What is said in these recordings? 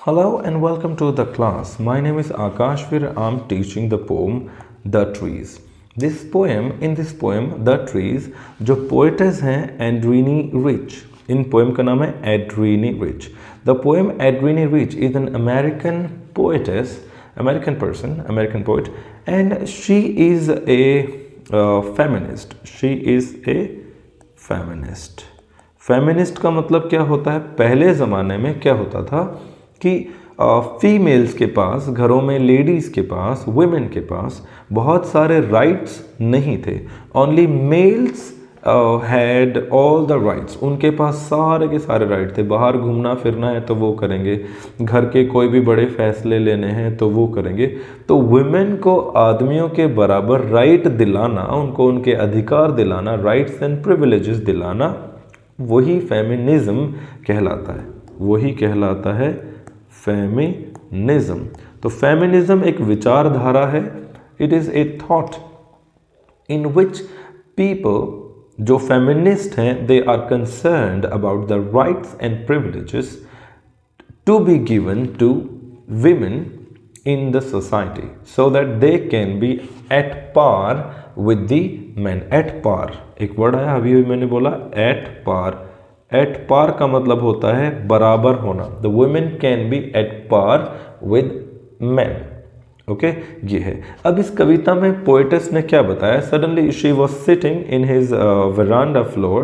Hello and welcome to the class. My name is Akash where I'm teaching the poem The Trees. In this poem The Trees, जो poetess हैं Adrienne Rich. इन poem का नाम है Adrienne Rich. The poem Adrienne Rich is an American poetess, American poet, and she is a feminist. She is a feminist. Feminist का मतलब क्या होता है? पहले ज़माने में क्या होता था कि फीमेल्स के पास, घरों में लेडीज़ के पास, वुमेन के पास बहुत सारे राइट्स नहीं थे. Only mails had all the rights. उनके पास सारे के सारे राइट थे. बाहर घूमना फिरना है तो वो करेंगे, घर के कोई भी बड़े फैसले लेने हैं तो वो करेंगे. तो वुमेन को आदमियों के बराबर राइट दिलाना, उनको उनके अधिकार दिलाना, राइट्स एंड प्रिविलेजेस दिलाना, वही फेमिनिज्म कहलाता है. वही कहलाता है फेमिनिज्म. तो फेमिनिज्म एक विचारधारा है. It is a thought in which people जो फेमिनिस्ट हैं they are concerned about the rights and privileges to be given to women in the society so that they can be at par with the men. At par एक word है, अभी मैंने बोला at par. At par का मतलब होता है बराबर होना. The women can be at par with men. Okay ये है. अब इस कविता में पोएटेस ने क्या बताया? Suddenly she was sitting in his veranda floor.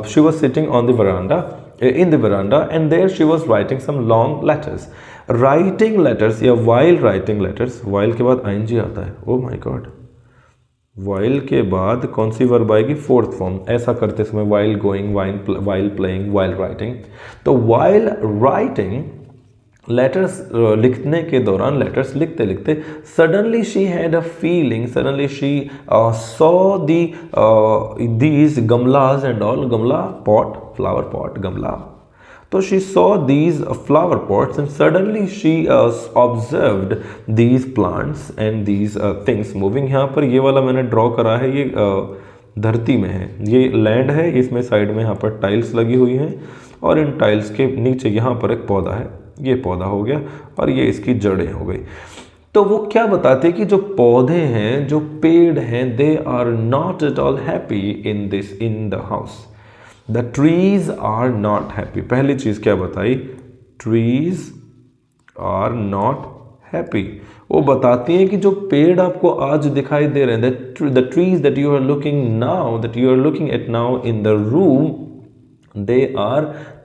She was sitting on the veranda, in the veranda, and there she was writing some long letters. Writing letters या while writing letters, while के बाद ING आता है. Oh my God, while के बाद कौन सी verb आएगी? Fourth form. ऐसा करते समय while going, while playing, while writing. तो वाइल राइटिंग लेटर्स लिखने के दौरान, लेटर्स लिखते लिखते suddenly she had a feeling, suddenly she saw these गमलाज एंड ऑल. गमला पॉट, फ्लावर पॉट, गमला. So she saw these flower pots and suddenly she observed these plants and these things moving. यहाँ पर ये वाला मैंने ड्रॉ करा है, ये धरती में है, ये लैंड है. इसमें साइड में यहाँ पर टाइल्स लगी हुई हैं और इन टाइल्स के नीचे यहाँ पर एक पौधा है. ये पौधा हो गया और ये इसकी जड़ें हो गई. तो वो क्या बताते हैं कि जो पौधे हैं, जो पेड़ हैं, they are not at all happy in the house. The trees are not happy. पहली चीज़ क्या बताई? Trees are not happy. वो बताती हैं कि जो पेड़ आपको आज दिखाई दे रहे हैं, the trees that you are looking now, that you are looking at now in the room, they are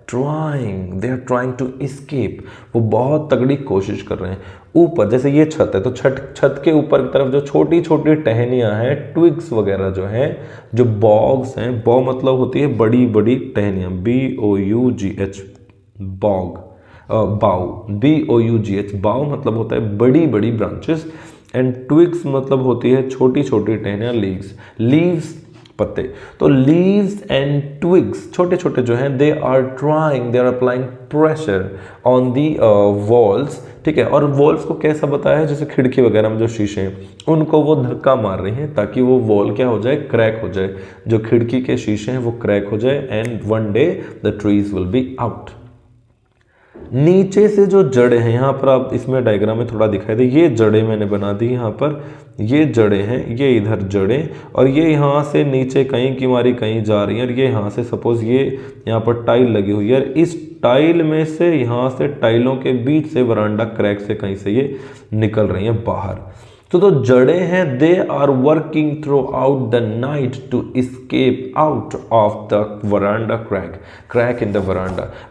trying to escape. वो बहुत तगड़ी कोशिश कर रहे हैं. ऊपर जैसे ये छत है तो छत के ऊपर की तरफ जो छोटी छोटी टहनियाँ हैं, ट्विग्स वगैरह जो हैं, जो बॉग्स हैं, बॉग मतलब होती है बड़ी बड़ी टहनियाँ, BOUGH, बॉग, बाउ, BOUGH, बाउ मतलब होता है बड़ी बड़ी ब्रांचेस, एंड ट्विग्स मतलब होती है छोटी छोटी टहनियाँ, लीव्स पत्ते. तो लीव्स एंड ट्विग्स छोटे छोटे जो हैं, they are applying pressure on the walls. ठीक है. और वॉल्स को कैसा बताया है? जैसे खिड़की वगैरह में जो शीशे हैं उनको वो धक्का मार रही हैं ताकि वो वॉल क्या हो जाए? क्रैक हो जाए. जो खिड़की के शीशे हैं वो क्रैक हो जाए and one day the trees will be out. नीचे से जो जड़ें हैं, यहाँ पर आप इसमें डायग्राम में थोड़ा दिखाई दे, ये जड़ें मैंने बना दी. यहाँ पर ये जड़ें हैं, ये इधर जड़ें, और ये यहाँ से नीचे कहीं की मारी कहीं जा रही हैं. और ये यहाँ से सपोज ये यहाँ पर टाइल लगी हुई है, इस टाइल में से, यहाँ से टाइलों के बीच से वरांडा क्रैक से कहीं से ये निकल रही हैं बाहर. तो जड़ें हैं, they are working throughout the night to escape out of the veranda crack in the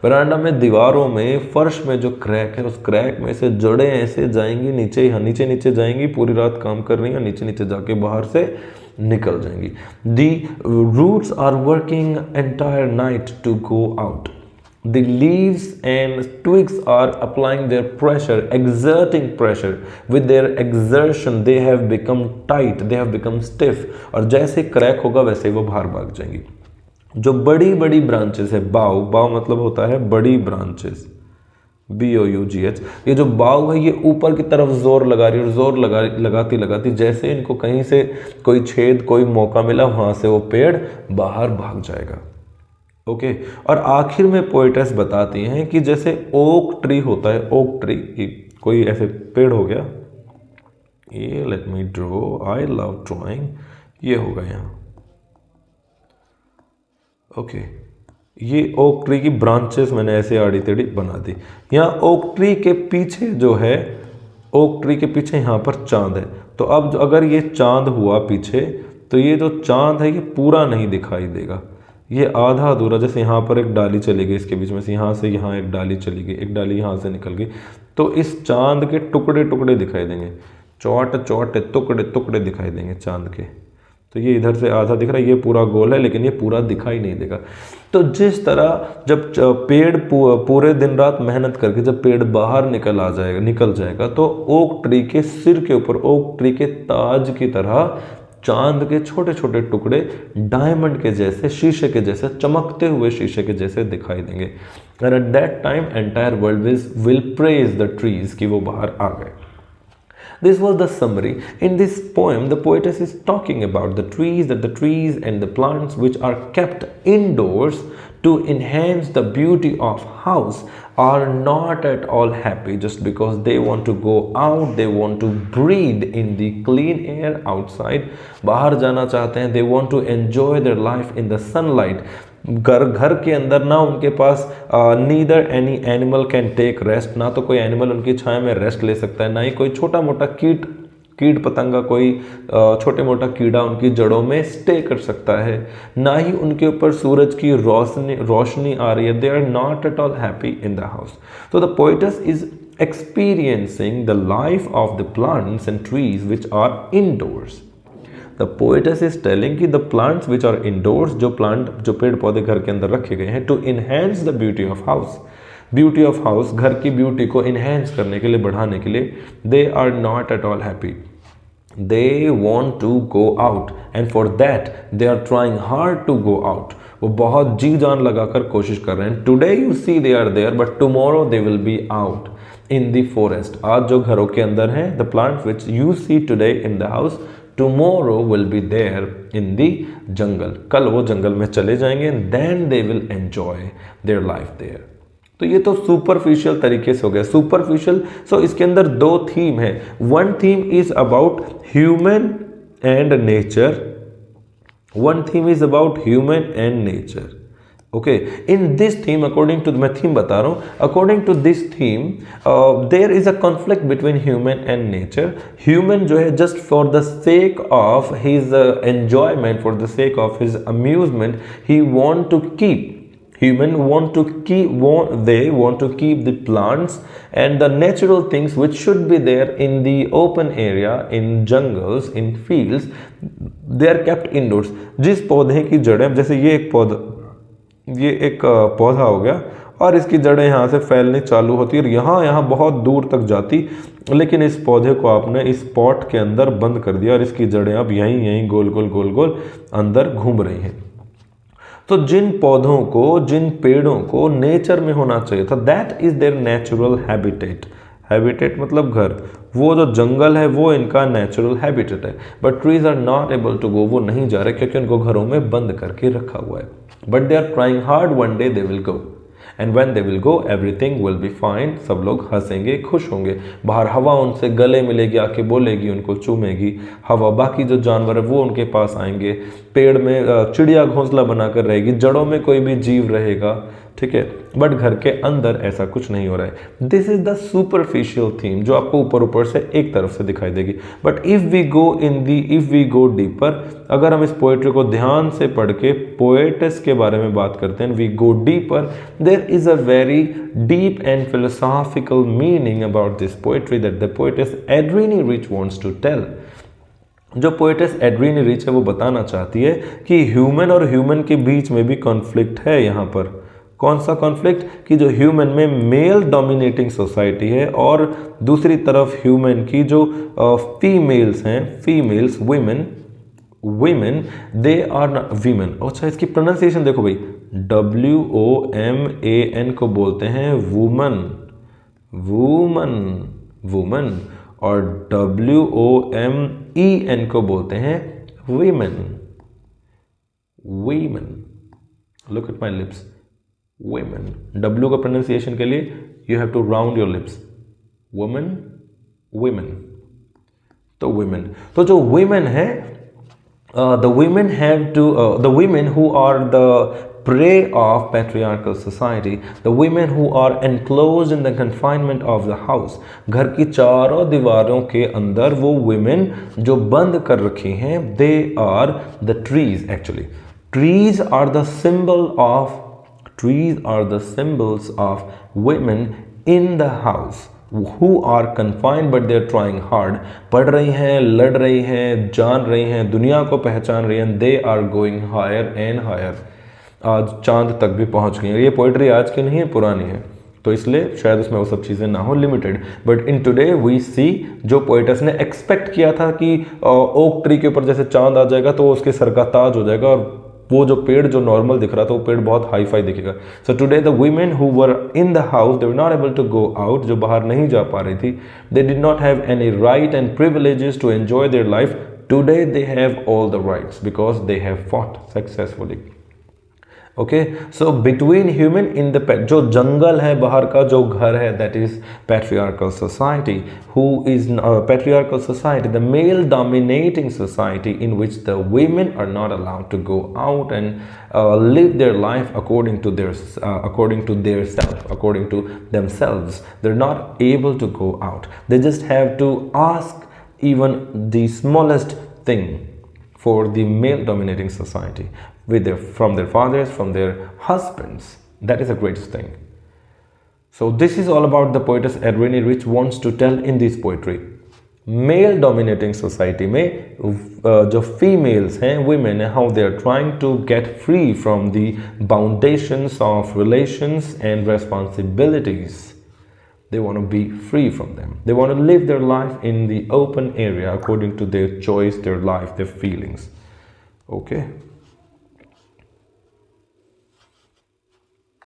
veranda में, दीवारों में, फर्श में जो क्रैक है, उस क्रैक में से जड़ें ऐसे जाएंगी नीचे जाएंगी. पूरी रात काम कर रही हैं, नीचे जाके बाहर से निकल जाएंगी. The roots are working entire night to go out. The leaves and twigs are applying their pressure, exerting pressure. With their exertion, they have become tight, they have become stiff. और जैसे क्रैक होगा वैसे वो बाहर भाग जाएंगी. जो बड़ी बड़ी ब्रांचेस है, बाव मतलब होता है बड़ी ब्रांचेस, BOUGH. ये जो बाव है ये ऊपर की तरफ जोर लगा रही है, और जोर लगाती जैसे इनको कहीं से कोई छेद, कोई मौका मिला, वहाँ से वो पेड़ बाहर भाग जाएगा. ओके। और आखिर में पोएटेस बताती हैं कि जैसे ओक ट्री होता है, ओक ट्री कोई ऐसे पेड़ हो गया, ये let me draw, I love drawing, ये होगा यहाँ, ओके। ये ओक ट्री की ब्रांचेस मैंने ऐसे आड़ी टेढ़ी बना दी। यहाँ ओक ट्री के पीछे जो है, ओक ट्री के पीछे यहाँ पर चांद है। तो अब अगर ये चांद हुआ पीछे, तो ये जो चांद है ये पूरा नहीं दिखाई देगा, ये आधा अधूरा। जैसे यहाँ पर एक डाली चली गई इसके बीच में से, यहाँ से यहाँ एक डाली चली गई, एक डाली यहाँ से निकल गई, तो इस चांद के टुकड़े टुकड़े दिखाई देंगे, चौट चौट टुकड़े टुकड़े दिखाई देंगे चांद के। तो ये इधर से आधा दिख रहा है, ये पूरा गोल है, लेकिन ये पूरा दिखाई नहीं देगा। तो जिस तरह जब पेड़ पूरे दिन रात मेहनत करके जब पेड़ बाहर निकल जाएगा, तो ओक ट्री के सिर के ऊपर, ओक ट्री के ताज की तरह चांद के छोटे छोटे टुकड़े डायमंड के जैसे, शीशे के जैसे, चमकते हुए शीशे के जैसे दिखाई देंगे। And at that time entire world will praise the trees, कि वो बाहर आ गए। This was the summary. In this poem, the poetess is talking about the trees, that the trees and the plants which are kept indoors to enhance the beauty of house are not at all happy just because they want to go out, they want to breathe in the clean air outside. बाहर जाना चाहते हैं, they want to enjoy their life in the sunlight. घर के अंदर ना उनके पास neither any animal can take rest, ना तो कोई एनिमल उनकी छाया में रेस्ट ले सकता है, ना ही कोई छोटा मोटा कीट पतंगा, कोई छोटे मोटा कीड़ा उनकी जड़ों में स्टे कर सकता है, ना ही उनके ऊपर सूरज की रोशनी आ रही है। They are not at all happy in the house. तो the poetess is experiencing the life of the plants and trees which are indoors. The poetess is telling कि the plants which are indoors, जो पेड़ पौधे घर के अंदर रखे गए हैं, to enhance the beauty of house, beauty of house, घर की ब्यूटी को enhance करने के लिए, बढ़ाने के लिए, they are not at all happy. They want to go out and for that they are trying hard to go out. वो बहुत जी जान लगाकर कोशिश कर रहे हैं। Today you see they are there but tomorrow they will be out in the forest. आज जो घरों के अंदर हैं, the plants which you see today in the house, tomorrow will be there in the jungle. कल वो जंगल में चले जाएंगे, then they will enjoy their life there. तो ये तो सुपरफिशियल तरीके से हो गया, सुपरफिशियल। सो इसके अंदर दो थीम है। One theme is about human and nature, one theme is about human and nature. Okay, in this theme, according to मैं theme बता रहा हूँ, according to this theme, there is a conflict between human and nature. Human जो है just for the sake of his enjoyment, for the sake of his amusement, he want to keep. Human they want to keep the plants and the natural things which should be there in the open area, in jungles, in fields, they are kept indoors. जिस पौधे की जड़ें, जैसे ये एक पौधा हो गया और इसकी जड़ें यहाँ से फैलने चालू होती है और यहाँ बहुत दूर तक जाती, लेकिन इस पौधे को आपने इस पॉट के अंदर बंद कर दिया और इसकी जड़ें अब यहीं गोल गोल अंदर घूम रही हैं। तो जिन पौधों को, जिन पेड़ों को नेचर में होना चाहिए था, that is their natural habitat. Habitat मतलब घर, वो जो जंगल है वो इनका नेचुरल हैबिटेट है। But trees are not able to go, वो नहीं जा रहे क्योंकि उनको घरों में बंद करके रखा हुआ है। But they are trying hard, one day they will go and when they will go everything will be fine. सब लोग हंसेंगे, खुश होंगे, बाहर हवा उनसे गले मिलेगी, आके बोलेगी, उनको चूमेगी हवा, बाकी जो जानवर है वो उनके पास आएंगे, पेड़ में चिड़िया घोंसला बनाकर रहेगी, जड़ों में कोई भी जीव रहेगा, ठीक है। बट घर के अंदर ऐसा कुछ नहीं हो रहा है। This is the superficial theme जो आपको ऊपर से एक तरफ से दिखाई देगी। But if we go deeper, अगर हम इस पोएट्री को ध्यान से पढ़ के पोएटेस के बारे में बात करते हैं, we go deeper, there is a very deep and philosophical meaning about this poetry that the poetess Adrienne Rich wants to tell. जो पोएटेस एड्रीनी रिच है वो बताना चाहती है कि ह्यूमन और ह्यूमन के बीच में भी कॉन्फ्लिक्ट है। यहाँ पर कौन सा कॉन्फ्लिक्ट, कि जो ह्यूमन में मेल डोमिनेटिंग सोसाइटी है और दूसरी तरफ ह्यूमन की जो फीमेल्स हैं, females, women they are not women। अच्छा, इसकी प्रोनाउंसिएशन देखो भाई, WOMAN को बोलते हैं वुमन, और WOMEN को बोलते हैं women। Look at my lips, women. W का प्रोनाउंसिएशन के लिए you have to round your lips, women, women. तो women, तो जो women है, the women have to, the women who are the prey of patriarchal society, the women who are enclosed in the confinement of the house, घर की चारों दीवारों के अंदर वो women जो बंद कर रखी हैं, they are the trees actually. Trees are the symbol of, trees are the symbols of women in the house who are confined but they are trying hard. पढ़ रही हैं, लड़ रही हैं, जान रही हैं, दुनिया को पहचान रही हैं, they are going higher and higher. आज चांद तक भी पहुंच गई हैं. ये पोइट्री आज की नहीं है, पुरानी है, तो इसलिए शायद उसमें वो सब चीज़ें ना हो, limited. But in today we see, जो पोइटर्स ने एक्सपेक्ट किया था कि ओक ट्री के ऊपर जैसे चांद आ जाएगा तो उसके सर का ताज हो जाएगा, और वो जो पेड़ जो नॉर्मल दिख रहा था वो पेड़ बहुत हाई फाई दिखेगा. So today the women who were in the house, they were not able to go out, जो बाहर नहीं जा पा रही थी, they did not have any right and privileges to enjoy their life. Today they have all the rights because they have fought successfully. Okay, so between human in the pet, जो जंगल है बाहर का, जो घर है, that is patriarchal society. Who is patriarchal society? The male dominating society in which the women are not allowed to go out and live their life according to their self, according to themselves. They're not able to go out. They just have to ask even the smallest thing for the male dominating society, from their fathers, from their husbands. That is the greatest thing. So this is all about the poetess Edwina Rich wants to tell in this poetry. Male dominating society में जो females हैं, women हैं, how they are trying to get free from the foundations of relations and responsibilities. They want to be free from them. They want to live their life in the open area according to their choice, their life, their feelings. Okay.